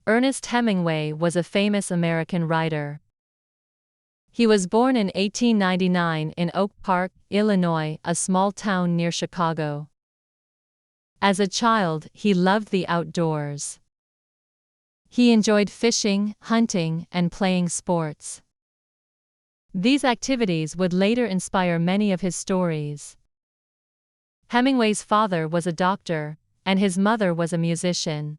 Ernest Hemingway was a famous American writer. He was born in 1899 in Oak Park, Illinois, a small town near Chicago. As a child, he loved the outdoors. He enjoyed fishing, hunting, and playing sports. These activities would later inspire many of his stories. Hemingway's father was a doctor, and his mother was a musician.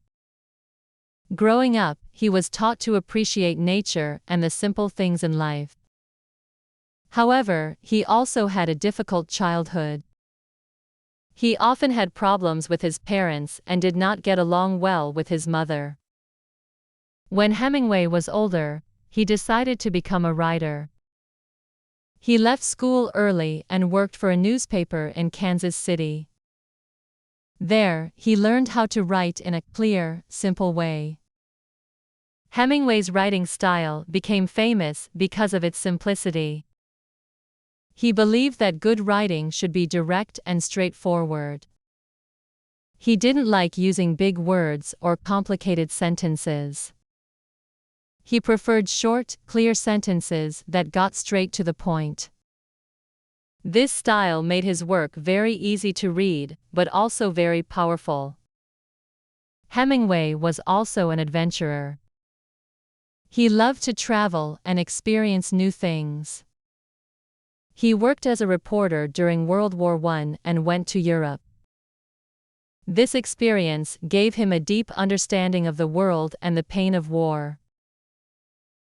Growing up, he was taught to appreciate nature and the simple things in life. However, he also had a difficult childhood. He often had problems with his parents and did not get along well with his mother. When Hemingway was older, he decided to become a writer. He left school early and worked for a newspaper in Kansas City. There, he learned how to write in a clear, simple way. Hemingway's writing style became famous because of its simplicity. He believed that good writing should be direct and straightforward. He didn't like using big words or complicated sentences. He preferred short, clear sentences that got straight to the point. This style made his work very easy to read, but also very powerful. Hemingway was also an adventurer. He loved to travel and experience new things. He worked as a reporter during World War I and went to Europe. This experience gave him a deep understanding of the world and the pain of war.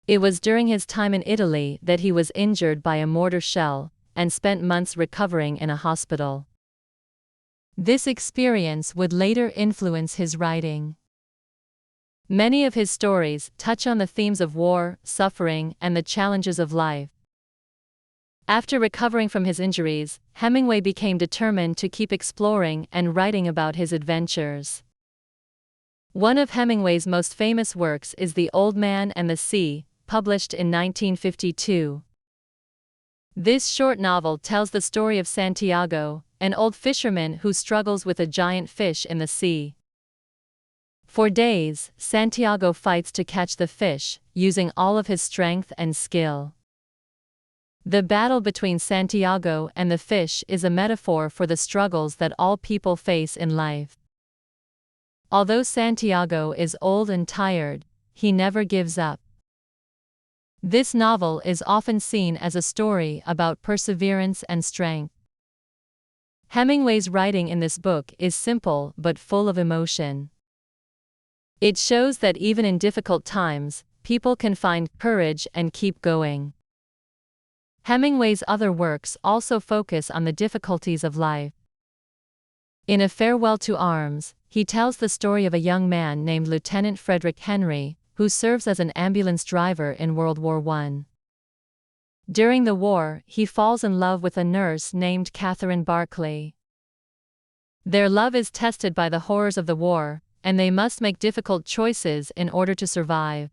It was during his time in Italy that he was injured by a mortar shell and spent months recovering in a hospital. This experience would later influence his writing. Many of his stories touch on the themes of war, suffering, and the challenges of life. After recovering from his injuries, Hemingway became determined to keep exploring and writing about his adventures. One of Hemingway's most famous works is The Old Man and the Sea, published in 1952. This short novel tells the story of Santiago, an old fisherman who struggles with a giant fish in the sea. For days, Santiago fights to catch the fish, using all of his strength and skill. The battle between Santiago and the fish is a metaphor for the struggles that all people face in life. Although Santiago is old and tired, he never gives up. This novel is often seen as a story about perseverance and strength. Hemingway's writing in this book is simple but full of emotion. It shows that even in difficult times, people can find courage and keep going. Hemingway's other works also focus on the difficulties of life. In A Farewell to Arms, he tells the story of a young man named Lieutenant Frederick Henry, who serves as an ambulance driver in World War I. During the war, he falls in love with a nurse named Catherine Barclay. Their love is tested by the horrors of the war, and they must make difficult choices in order to survive.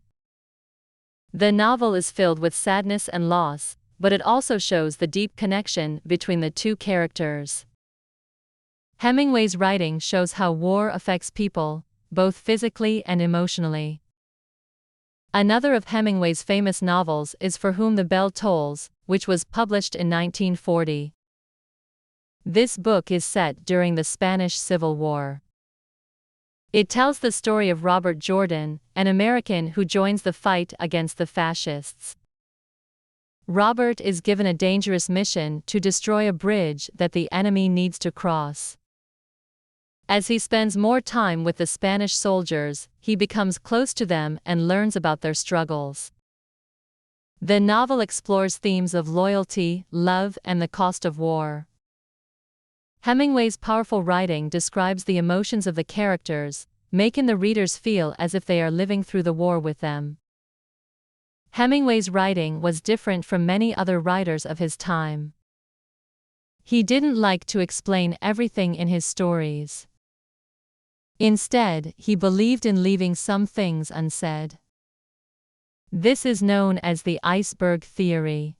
The novel is filled with sadness and loss, but it also shows the deep connection between the two characters. Hemingway's writing shows how war affects people, both physically and emotionally. Another of Hemingway's famous novels is For Whom the Bell Tolls, which was published in 1940. This book is set during the Spanish Civil War. It tells the story of Robert Jordan, an American who joins the fight against the fascists. Robert is given a dangerous mission to destroy a bridge that the enemy needs to cross. As he spends more time with the Spanish soldiers, he becomes close to them and learns about their struggles. The novel explores themes of loyalty, love, and the cost of war. Hemingway's powerful writing describes the emotions of the characters, making the readers feel as if they are living through the war with them. Hemingway's writing was different from many other writers of his time. He didn't like to explain everything in his stories. Instead, he believed in leaving some things unsaid. This is known as the iceberg theory.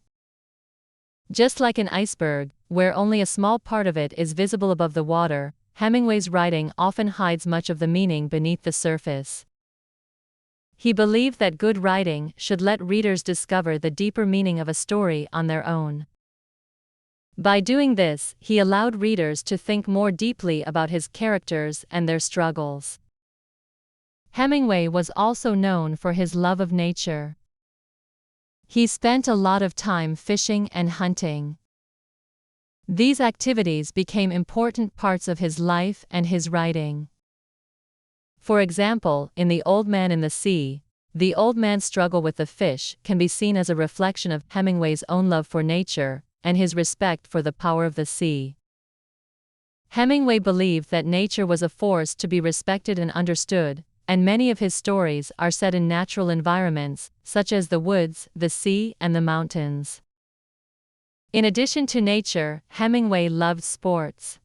Just like an iceberg, where only a small part of it is visible above the water, Hemingway's writing often hides much of the meaning beneath the surface. He believed that good writing should let readers discover the deeper meaning of a story on their own. By doing this, he allowed readers to think more deeply about his characters and their struggles. Hemingway was also known for his love of nature. He spent a lot of time fishing and hunting. These activities became important parts of his life and his writing. For example, in The Old Man in the Sea, the old man's struggle with the fish can be seen as a reflection of Hemingway's own love for nature and his respect for the power of the sea. Hemingway believed that nature was a force to be respected and understood, and many of his stories are set in natural environments, such as the woods, the sea, and the mountains. In addition to nature, Hemingway loved sports.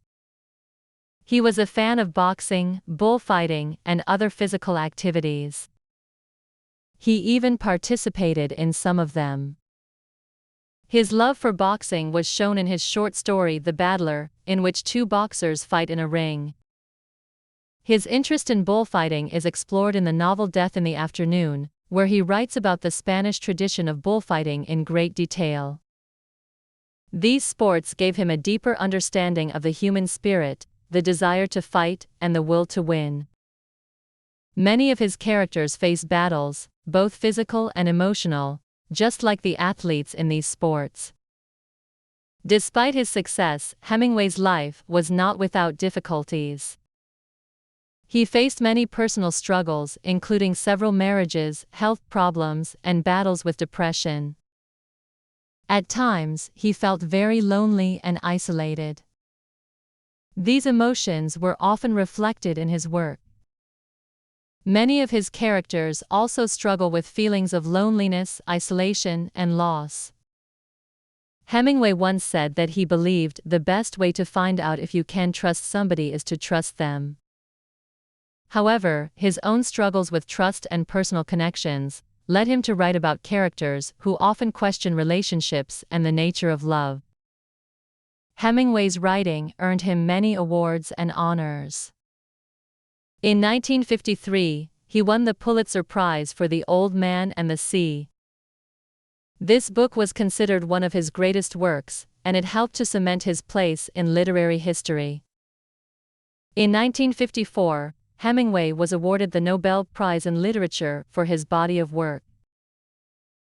He was a fan of boxing, bullfighting, and other physical activities. He even participated in some of them. His love for boxing was shown in his short story The Battler, in which two boxers fight in a ring. His interest in bullfighting is explored in the novel Death in the Afternoon, where he writes about the Spanish tradition of bullfighting in great detail. These sports gave him a deeper understanding of the human spirit, the desire to fight, and the will to win. Many of his characters face battles, both physical and emotional, just like the athletes in these sports. Despite his success, Hemingway's life was not without difficulties. He faced many personal struggles, including several marriages, health problems, and battles with depression. At times, he felt very lonely and isolated. These emotions were often reflected in his work. Many of his characters also struggle with feelings of loneliness, isolation, and loss. Hemingway once said that he believed the best way to find out if you can trust somebody is to trust them. However, his own struggles with trust and personal connections led him to write about characters who often question relationships and the nature of love. Hemingway's writing earned him many awards and honors. In 1953, he won the Pulitzer Prize for The Old Man and the Sea. This book was considered one of his greatest works, and it helped to cement his place in literary history. In 1954, Hemingway was awarded the Nobel Prize in Literature for his body of work.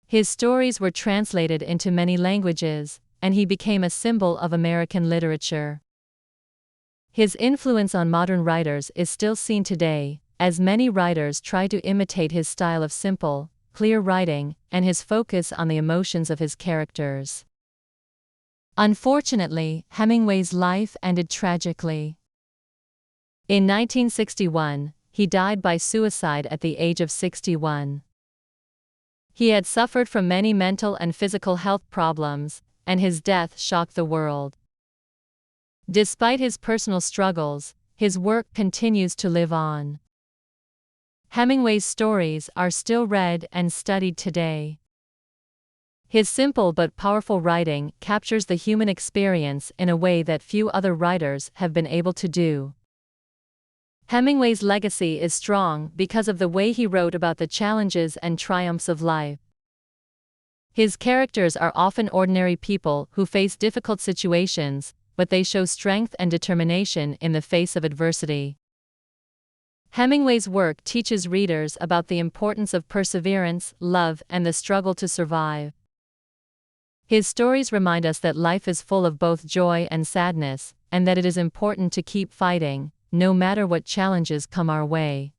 His stories were translated into many languages, and he became a symbol of American literature. His influence on modern writers is still seen today, as many writers try to imitate his style of simple, clear writing, and his focus on the emotions of his characters. Unfortunately, Hemingway's life ended tragically. In 1961, he died by suicide at the age of 61. He had suffered from many mental and physical health problems, and his death shocked the world. Despite his personal struggles, his work continues to live on. Hemingway's stories are still read and studied today. His simple but powerful writing captures the human experience in a way that few other writers have been able to do. Hemingway's legacy is strong because of the way he wrote about the challenges and triumphs of life. His characters are often ordinary people who face difficult situations, but they show strength and determination in the face of adversity. Hemingway's work teaches readers about the importance of perseverance, love, and the struggle to survive. His stories remind us that life is full of both joy and sadness, and that it is important to keep fighting, no matter what challenges come our way.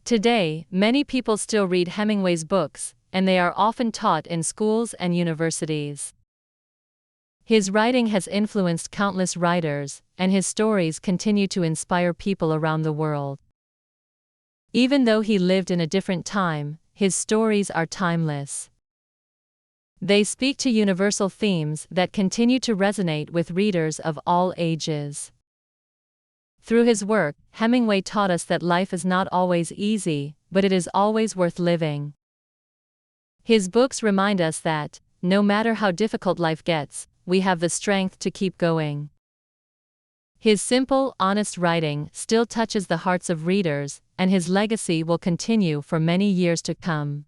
Today, many people still read Hemingway's books, and they are often taught in schools and universities. His writing has influenced countless writers, and his stories continue to inspire people around the world. Even though he lived in a different time, his stories are timeless. They speak to universal themes that continue to resonate with readers of all ages. Through his work, Hemingway taught us that life is not always easy, but it is always worth living. His books remind us that, no matter how difficult life gets, we have the strength to keep going. His simple, honest writing still touches the hearts of readers, and his legacy will continue for many years to come.